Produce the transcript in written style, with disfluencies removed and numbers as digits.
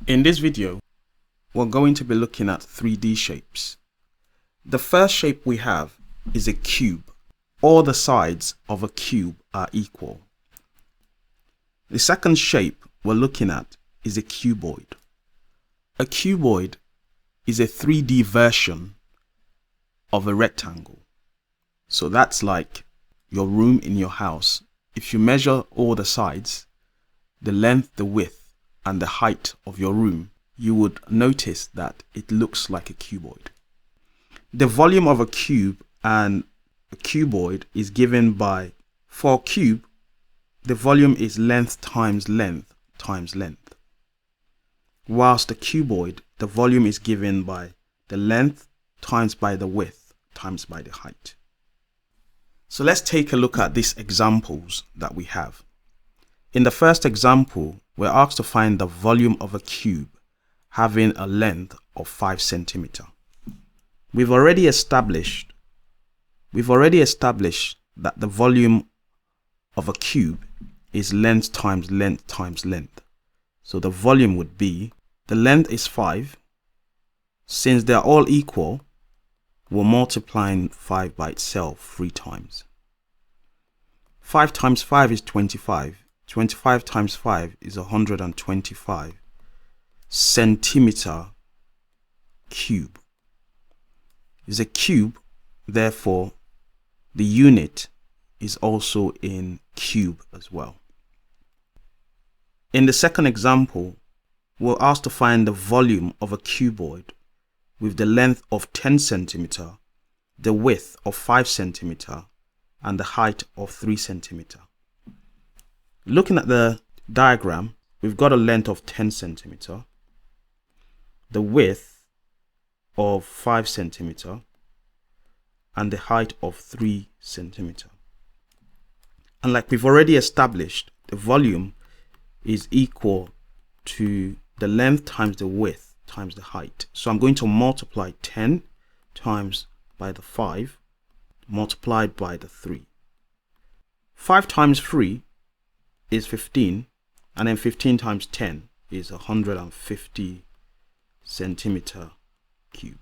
In this video, we're going to be looking at 3D shapes. The first shape we have is a cube. All the sides of a cube are equal. The second shape we're looking at is a cuboid. A cuboid is a 3D version of a rectangle. So that's like your room in your house. If you measure all the sides, the length, the width, and the height of your room, you would notice that it looks like a cuboid. The volume of a cube and a cuboid is given by, for a cube, the volume is length times length times length. Whilst the cuboid, the volume is given by the length times by the width times by the height. So let's take a look at these examples that we have. In the first example, we're asked to find the volume of a cube having a length of 5 centimeters. We've already established that the volume of a cube is length times length times length. So the volume would be, the length is 5. Since they're all equal, we're multiplying 5 by itself 3 times. 5 times 5 is 25. 25 times 5 is 125 centimeter cube. It's a cube, therefore the unit is also in cube as well. In the second example, we're asked to find the volume of a cuboid with the length of 10 centimeter, the width of 5 centimeter, and the height of 3 centimeter. Looking at the diagram, we've got a length of 10 centimeter, the width of 5 centimeter, and the height of 3 centimeter. And like we've already established, the volume is equal to the length times the width times the height. So I'm going to multiply 10 times by the 5 multiplied by the 3. 5 times 3 is 15, and then 15 times 10 is 150 centimeter cube.